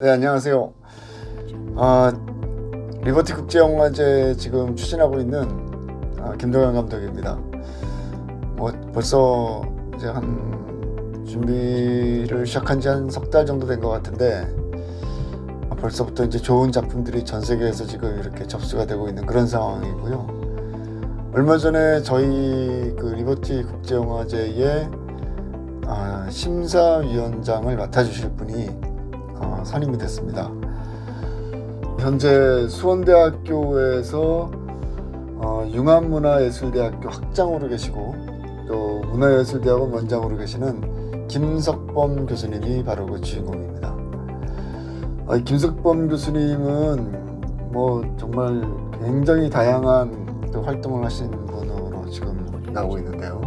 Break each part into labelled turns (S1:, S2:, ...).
S1: 네, 안녕하세요. 아, 리버티 국제영화제 지금 추진하고 있는 김동현 감독입니다. 벌써 이제 한 준비를 시작한 지 한 석 달 정도 된 것 같은데 벌써부터 이제 좋은 작품들이 전 세계에서 지금 이렇게 접수가 되고 있는 그런 상황이고요. 얼마 전에 저희 그 리버티 국제영화제의 심사위원장을 맡아주실 분이 선임이 됐습니다. 현재 수원대학교에서 융합문화예술대학교 학장으로 계시고 또 문화예술대학원 원장으로 계시는 김석범 교수님이 바로 그 주인공입니다. 김석범 교수님은 정말 굉장히 다양한 그 활동을 하신 분으로 지금 나오고 있는데요.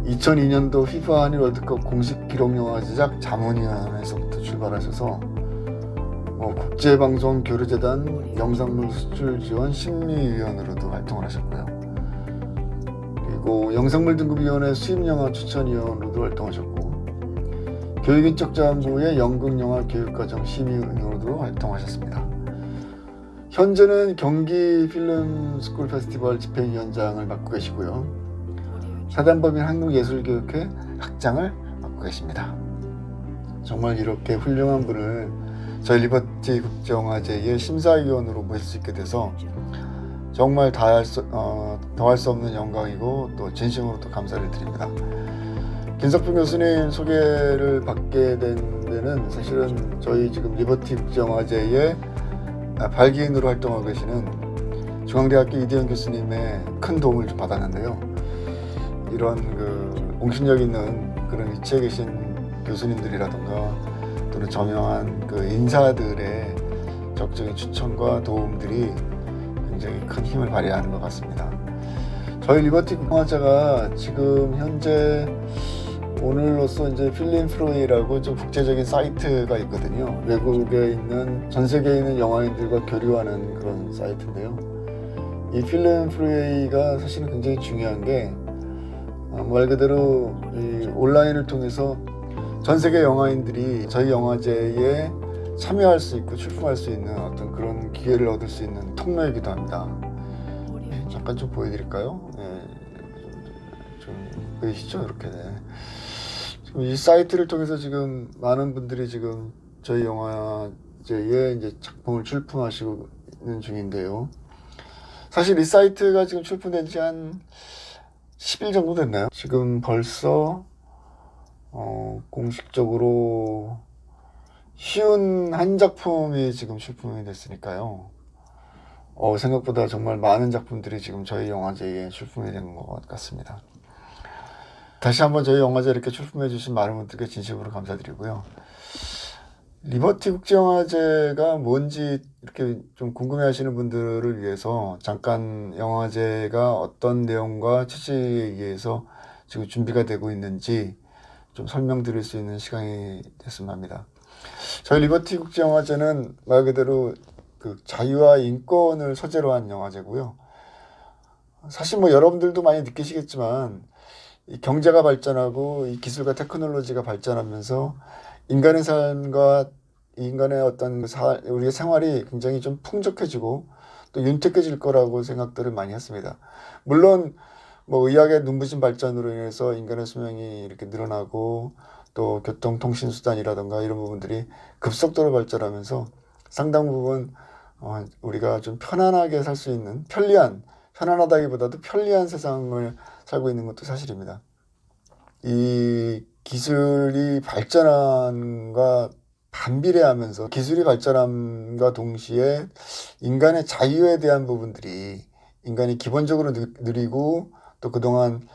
S1: 2002년도 FIFA 한일 월드컵 공식 기록영화 제작 자문위원회에서부터 출발하셔서 국제방송 교류재단 영상물 수출 지원 심의위원으로도 활동을 하셨고요. 그리고 영상물 등급위원회 수입영화 추천위원으로도 활동하셨고 교육인적자원부의 연극영화 교육과정 심의위원으로도 활동하셨습니다. 현재는 경기 필름 스쿨 페스티벌 집행위원장을 맡고 계시고요. 사단법인 한국예술교육회 학장을 맡고 계십니다. 정말 이렇게 훌륭한 분을 저희 리버티 국제영화제의 심사위원으로 모실 수 있게 돼서 정말 더할 수 없는 영광이고 또 진심으로 또 감사를 드립니다. 김석범 교수님 소개를 받게 된 데는 사실은 저희 지금 리버티 국제영화제의 발기인으로 활동하고 계시는 중앙대학교 이대현 교수님의 큰 도움을 좀 받았는데요. 이런 그 공신력 있는 그런 위치에 계신 교수님들이라든가 또는 저명한 그 인사들의 적극적인 추천과 도움들이 굉장히 큰 힘을 발휘하는 것 같습니다. 저희 리버티 국제영화제가 지금 현재 오늘로써 이제 필름프로이라고 좀 국제적인 사이트가 있거든요. 외국에 있는 전 세계에 있는 영화인들과 교류하는 그런 사이트인데요. 이 필름프로이가 사실은 굉장히 중요한 게 말 그대로 이 온라인을 통해서 전 세계 영화인들이 저희 영화제에 참여할 수 있고 출품할 수 있는 어떤 그런 기회를 얻을 수 있는 통로이기도 합니다. 잠깐 좀 보여드릴까요? 좀 보이시죠? 이렇게. 지금 이 사이트를 통해서 지금 많은 분들이 지금 저희 영화제에 이제 작품을 출품하시고 있는 중인데요. 사실 이 사이트가 지금 출품된 지 한 10일 정도 됐나요? 지금 벌써 공식적으로 쉬운 한 작품이 지금 출품이 됐으니까요. 생각보다 정말 많은 작품들이 지금 저희 영화제에 출품이 된 것 같습니다. 다시 한번 저희 영화제 이렇게 출품해 주신 많은 분들께 진심으로 감사드리고요. 리버티 국제영화제가 뭔지 이렇게 좀 궁금해 하시는 분들을 위해서 잠깐 영화제가 어떤 내용과 취지에 의해서 지금 준비가 되고 있는지 좀 설명드릴 수 있는 시간이 됐으면 합니다. 저희 리버티 국제영화제는 말 그대로 그 자유와 인권을 소재로 한 영화제고요. 사실 여러분들도 많이 느끼시겠지만 이 경제가 발전하고 이 기술과 테크놀로지가 발전하면서 인간의 삶과 인간의 어떤 우리의 생활이 굉장히 좀 풍족해지고 또 윤택해질 거라고 생각들을 많이 했습니다. 물론 의학의 눈부신 발전으로 인해서 인간의 수명이 이렇게 늘어나고 또 교통통신수단이라든가 이런 부분들이 급속도로 발전하면서 상당 부분 우리가 좀 편안하게 살 수 있는 편안하다기보다도 편리한 세상을 살고 있는 것도 사실입니다. 이 기술이 발전함과 반비례하면서 기술이 발전함과 동시에 인간의 자유에 대한 부분들이 인간이 기본적으로 누리고 또 그동안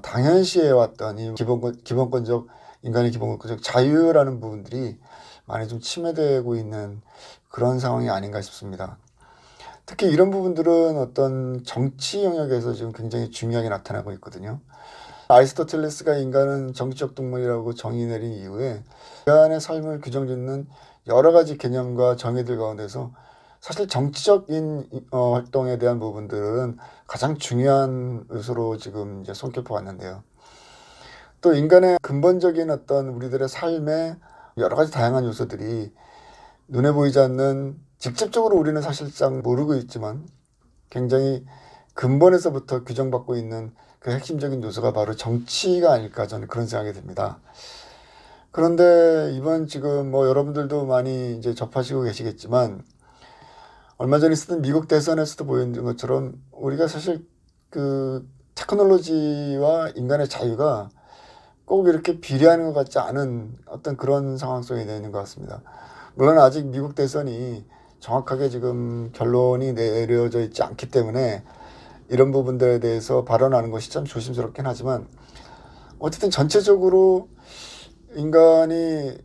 S1: 당연시해왔던 이 기본권적 인간의 기본권적 자유라는 부분들이 많이 좀 침해되고 있는 그런 상황이 아닌가 싶습니다. 특히 이런 부분들은 어떤 정치 영역에서 지금 굉장히 중요하게 나타나고 있거든요. 아리스토텔레스가 인간은 정치적 동물이라고 정의 내린 이후에 인간의 삶을 규정짓는 여러 가지 개념과 정의들 가운데서 사실 정치적인 활동에 대한 부분들은 가장 중요한 요소로 지금 이제 손꼽혀 왔는데요. 또 인간의 근본적인 어떤 우리들의 삶의 여러 가지 다양한 요소들이 눈에 보이지 않는, 직접적으로 우리는 사실상 모르고 있지만 굉장히 근본에서부터 규정받고 있는 그 핵심적인 요소가 바로 정치가 아닐까, 저는 그런 생각이 듭니다. 그런데 이번 지금 뭐 여러분들도 많이 이제 접하시고 계시겠지만, 얼마 전에 있었던 미국 대선에서도 보이는 것처럼 우리가 사실 그 테크놀로지와 인간의 자유가 꼭 이렇게 비례하는 것 같지 않은 어떤 그런 상황 속에 있는 것 같습니다. 물론 아직 미국 대선이 정확하게 지금 결론이 내려져 있지 않기 때문에 이런 부분들에 대해서 발언하는 것이 참 조심스럽긴 하지만, 어쨌든 전체적으로 인간이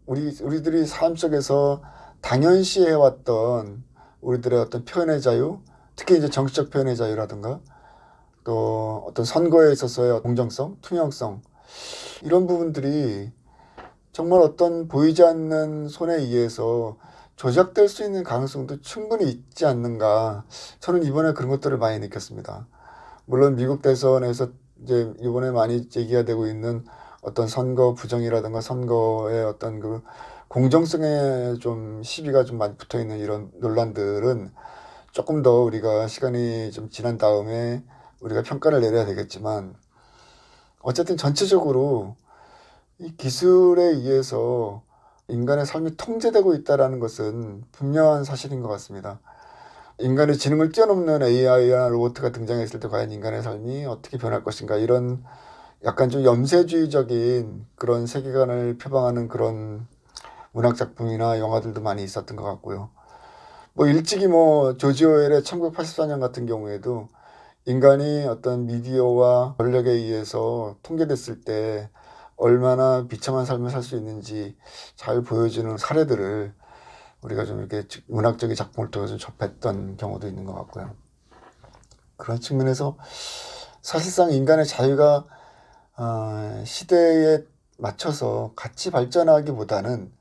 S1: 우리들이 삶 속에서 당연시 해왔던 우리들의 어떤 표현의 자유, 특히 이제 정치적 표현의 자유라든가 또 어떤 선거에 있어서의 공정성, 투명성, 이런 부분들이 정말 어떤 보이지 않는 손에 의해서 조작될 수 있는 가능성도 충분히 있지 않는가, 저는 이번에 그런 것들을 많이 느꼈습니다. 물론 미국 대선에서 이제 이번에 많이 얘기가 되고 있는 어떤 선거 부정이라든가 선거의 어떤 그 공정성에 좀 시비가 좀 많이 붙어 있는 이런 논란들은 조금 더 우리가 시간이 좀 지난 다음에 우리가 평가를 내려야 되겠지만, 어쨌든 전체적으로 이 기술에 의해서 인간의 삶이 통제되고 있다는 것은 분명한 사실인 것 같습니다. 인간의 지능을 뛰어넘는 AI나 로봇가 등장했을 때 과연 인간의 삶이 어떻게 변할 것인가, 이런 약간 좀 염세주의적인 그런 세계관을 표방하는 그런 문학작품이나 영화들도 많이 있었던 것 같고요. 뭐 일찍이 뭐 조지 오웰의 1984년 같은 경우에도 인간이 어떤 미디어와 권력에 의해서 통제됐을 때 얼마나 비참한 삶을 살 수 있는지 잘 보여주는 사례들을 우리가 좀 이렇게 문학적인 작품을 통해서 접했던 경우도 있는 것 같고요. 그런 측면에서 사실상 인간의 자유가 시대에 맞춰서 같이 발전하기보다는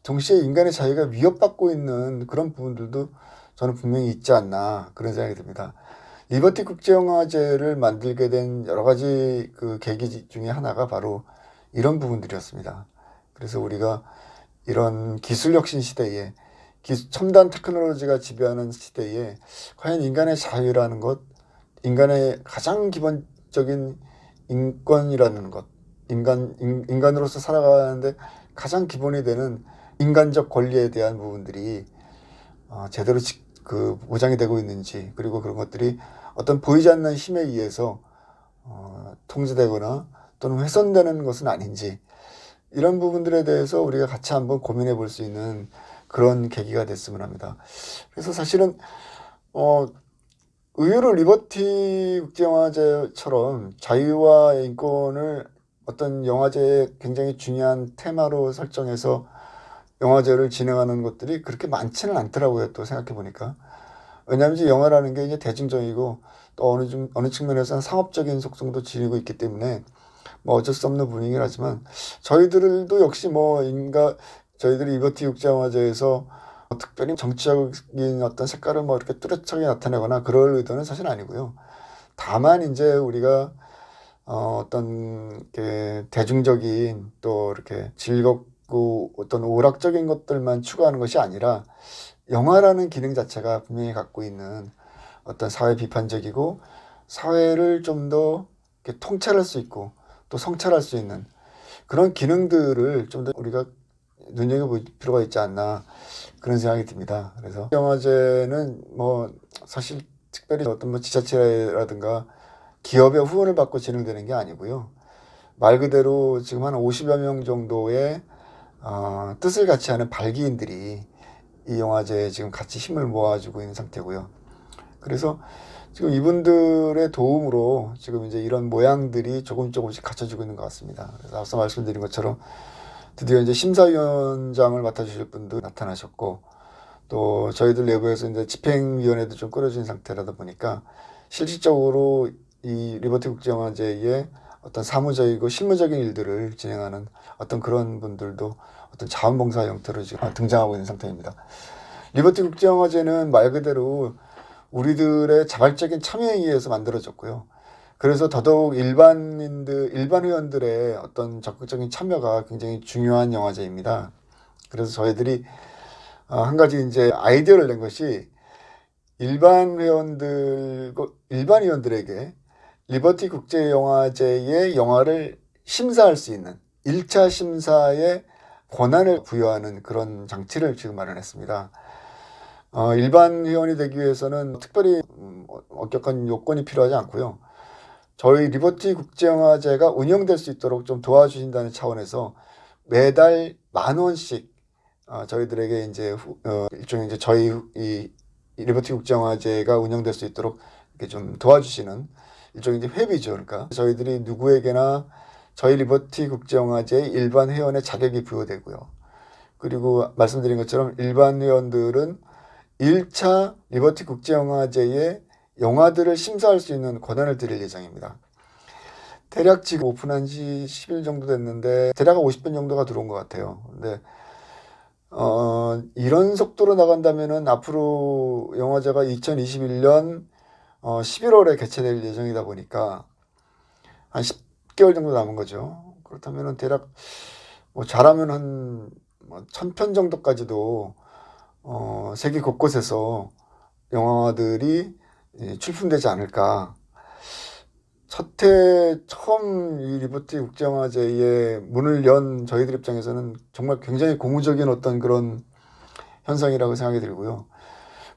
S1: 동시에 인간의 자유가 위협받고 있는 그런 부분들도 저는 분명히 있지 않나, 그런 생각이 듭니다. 리버티 국제영화제를 만들게 된 여러 가지 그 계기 중에 하나가 바로 이런 부분들이었습니다. 그래서 우리가 이런 기술 혁신 시대에, 첨단 테크놀로지가 지배하는 시대에 과연 인간의 자유라는 것, 인간의 가장 기본적인 인권이라는 것, 인간으로서 살아가는데 가장 기본이 되는 인간적 권리에 대한 부분들이 제대로 보장이 되고 있는지, 그리고 그런 것들이 어떤 보이지 않는 힘에 의해서 통제되거나 또는 훼손되는 것은 아닌지, 이런 부분들에 대해서 우리가 같이 한번 고민해 볼 수 있는 그런 계기가 됐으면 합니다. 그래서 사실은 의외로 리버티 국제영화제처럼 자유와 인권을 어떤 영화제의 굉장히 중요한 테마로 설정해서 영화제를 진행하는 것들이 그렇게 많지는 않더라고요. 또 생각해 보니까. 왜냐하면 이제 영화라는 게 이제 대중적이고 또 어느 측면에서는 상업적인 속성도 지니고 있기 때문에 뭐 어쩔 수 없는 분위기긴 하지만, 저희들도 역시 저희들이 리버티 국제영화제에서 특별히 정치적인 어떤 색깔을 뭐 이렇게 뚜렷하게 나타내거나 그럴 의도는 사실 아니고요. 다만 이제 우리가 어떤 대중적인 또 이렇게 즐겁고 어떤 오락적인 것들만 추구하는 것이 아니라, 영화라는 기능 자체가 분명히 갖고 있는 어떤 사회 비판적이고 사회를 좀 더 통찰할 수 있고 또 성찰할 수 있는 그런 기능들을 좀 더 우리가 눈여겨볼 필요가 있지 않나, 그런 생각이 듭니다. 그래서 영화제는 뭐 사실 특별히 어떤 뭐 지자체라든가 기업의 후원을 받고 진행되는 게 아니고요. 말 그대로 지금 한 50여 명 정도의 뜻을 같이 하는 발기인들이 이 영화제에 지금 같이 힘을 모아주고 있는 상태고요. 그래서 지금 이분들의 도움으로 지금 이제 이런 모양들이 조금씩 갖춰지고 있는 것 같습니다. 그래서 앞서 말씀드린 것처럼 드디어 이제 심사위원장을 맡아주실 분도 나타나셨고, 또 저희들 내부에서 이제 집행위원회도 좀 꾸려진 상태라다 보니까 실질적으로 이 리버티 국제영화제의 어떤 사무적이고 실무적인 일들을 진행하는 어떤 그런 분들도 어떤 자원봉사 형태로 지금 등장하고 있는 상태입니다. 리버티 국제영화제는 말 그대로 우리들의 자발적인 참여에 의해서 만들어졌고요. 그래서 더더욱 일반 회원들의 어떤 적극적인 참여가 굉장히 중요한 영화제입니다. 그래서 저희들이 한 가지 이제 아이디어를 낸 것이 일반 회원들에게 리버티 국제영화제의 영화를 심사할 수 있는 1차 심사의 권한을 부여하는 그런 장치를 지금 마련했습니다. 일반 회원이 되기 위해서는 특별히 엄격한 요건이 필요하지 않고요. 저희 리버티 국제영화제가 운영될 수 있도록 좀 도와주신다는 차원에서 매달 10,000원씩 저희들에게 이제 일종의 이제 저희 이 리버티 국제영화제가 운영될 수 있도록 이렇게 좀 도와주시는 일종의 이제 회비죠. 그러니까 저희들이 누구에게나 저희 리버티 국제영화제의 일반 회원의 자격이 부여되고요. 그리고 말씀드린 것처럼 일반 회원들은 1차 리버티 국제영화제의 영화들을 심사할 수 있는 권한을 드릴 예정입니다. 대략 지금 오픈한 지 10일 정도 됐는데 대략 50분 정도가 들어온 것 같아요. 근데 이런 속도로 나간다면은 앞으로 영화제가 2021년 11월에 개최될 예정이다 보니까 한 10개월 정도 남은 거죠. 그렇다면은 대략 잘하면 한 1,000편 정도까지도 세계 곳곳에서 영화들이 출품되지 않을까. 처음 이 리버티 국제영화제에 문을 연 저희들 입장에서는 정말 굉장히 고무적인 어떤 그런 현상이라고 생각이 들고요.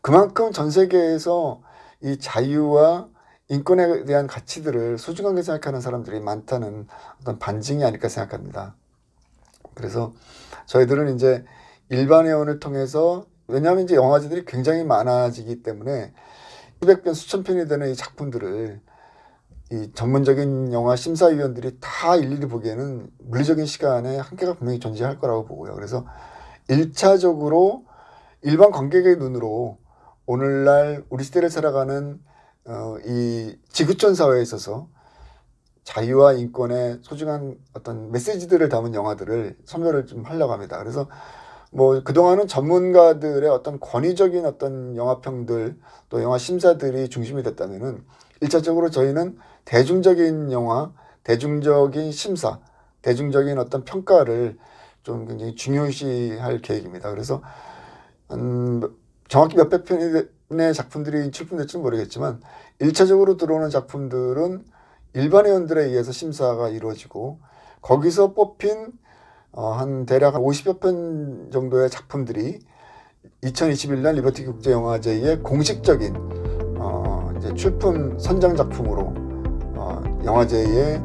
S1: 그만큼 전 세계에서 이 자유와 인권에 대한 가치들을 소중하게 생각하는 사람들이 많다는 어떤 반증이 아닐까 생각합니다. 그래서 저희들은 이제 일반 회원을 통해서, 왜냐하면 이제 영화제들이 굉장히 많아지기 때문에 수백 편, 수천 편이 되는 이 작품들을 이 전문적인 영화 심사위원들이 다 일일이 보기에는 물리적인 시간에 한계가 분명히 존재할 거라고 보고요. 그래서 1차적으로 일반 관객의 눈으로 오늘날 우리 시대를 살아가는 이 지구촌 사회에 있어서 자유와 인권의 소중한 어떤 메시지들을 담은 영화들을 선별을 좀 하려고 합니다. 그래서 그동안은 전문가들의 어떤 권위적인 어떤 영화평들 또 영화 심사들이 중심이 됐다면은 1차적으로 저희는 대중적인 영화, 대중적인 심사, 대중적인 어떤 평가를 좀 굉장히 중요시할 계획입니다. 그래서 정확히 몇백 편의 작품들이 출품될지는 모르겠지만 1차적으로 들어오는 작품들은 일반 회원들에 의해서 심사가 이루어지고 거기서 뽑힌 한 대략 50여 편 정도의 작품들이 2021년 리버티 국제영화제의 공식적인 이제 출품 선정 작품으로 영화제에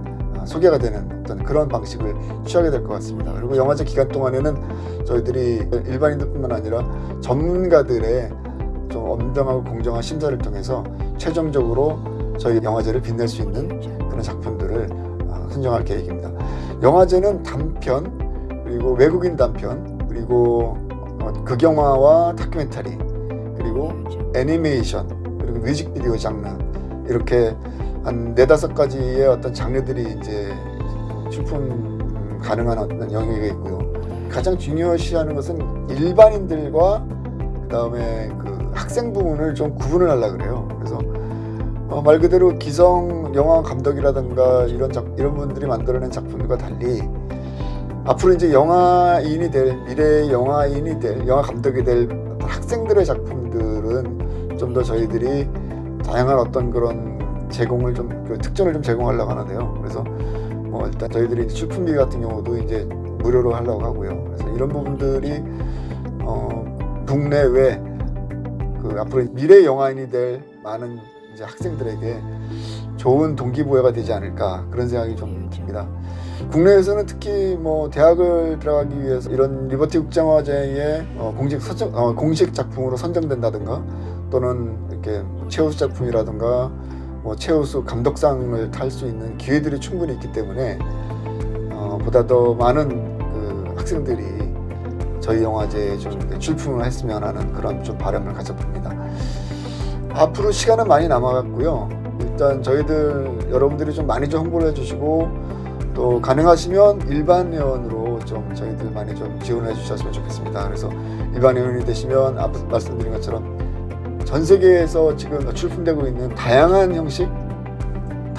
S1: 소개가 되는 어떤 그런 방식을 취하게 될 것 같습니다. 그리고 영화제 기간 동안에는 저희들이 일반인들뿐만 아니라 전문가들의 좀 엄정하고 공정한 심사를 통해서 최종적으로 저희 영화제를 빛낼 수 있는 그런 작품들을 선정할 계획입니다. 영화제는 단편, 그리고 외국인 단편, 그리고 극영화와 다큐멘터리, 그리고 애니메이션, 그리고 뮤직비디오 장르, 이렇게 한 4-5가지의 어떤 장르들이 이제 출품 가능한 어떤 영역이 있고요. 가장 중요시하는 것은 일반인들과 그 다음에 그 학생 부문을 좀 구분을 하려고 그래요. 그래서 말 그대로 기성 영화 감독이라든가 이런 분들이 만들어낸 작품들과 달리 앞으로 이제 영화인이 될, 미래의 영화인이 될, 영화 감독이 될 학생들의 작품들은 좀 더 저희들이 다양한 어떤 그런 제공을 그 특전을 좀 제공하려고 하는데요. 그래서 일단 저희들이 출품비 같은 경우도 이제 무료로 하려고 하고요. 그래서 이런 부분들이 국내외 그 앞으로 미래 영화인이 될 많은 이제 학생들에게 좋은 동기부여가 되지 않을까, 그런 생각이 좀 듭니다. 국내에서는 특히 대학을 들어가기 위해서 이런 리버티 국제영화제에 공식 작품으로 선정된다든가 또는 이렇게 최우수 작품이라든가 최우수 감독상을 탈 수 있는 기회들이 충분히 있기 때문에 보다 더 많은 그 학생들이 저희 영화제에 좀 출품을 했으면 하는 그런 좀 바람을 가져봅니다. 앞으로 시간은 많이 남아갔고요. 일단 저희들 여러분들이 좀 많이 좀 홍보를 해주시고 또 가능하시면 일반 회원으로 좀 저희들 많이 좀 지원해 주셨으면 좋겠습니다. 그래서 일반 회원이 되시면 앞서 말씀드린 것처럼 전 세계에서 지금 출품되고 있는 다양한 형식,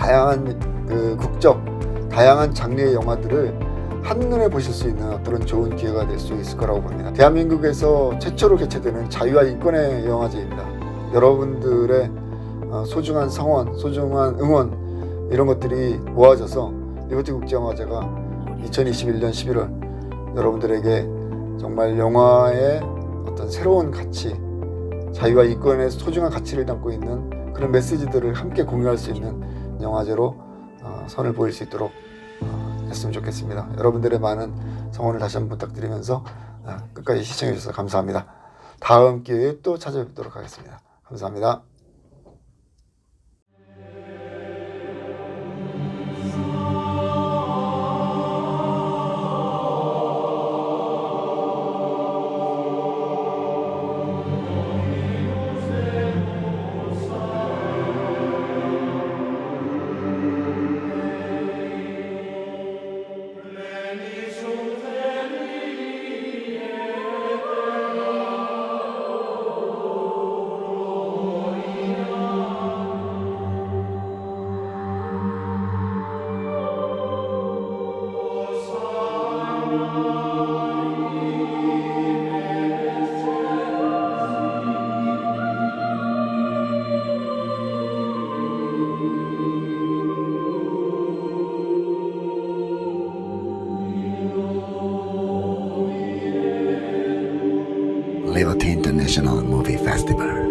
S1: 다양한 국적, 다양한 장르의 영화들을 한눈에 보실 수 있는 그런 좋은 기회가 될 수 있을 거라고 봅니다. 대한민국에서 최초로 개최되는 자유와 인권의 영화제입니다. 여러분들의 소중한 성원, 소중한 응원 이런 것들이 모아져서 리버티 국제영화제가 2021년 11월 여러분들에게 정말 영화의 어떤 새로운 가치, 자유와 인권의 소중한 가치를 담고 있는 그런 메시지들을 함께 공유할 수 있는 영화제로 선을 보일 수 있도록 했으면 좋겠습니다. 여러분들의 많은 성원을 다시 한번 부탁드리면서 끝까지 시청해 주셔서 감사합니다. 다음 기회에 또 찾아뵙도록 하겠습니다. 감사합니다.
S2: Liberty International Movie Festival.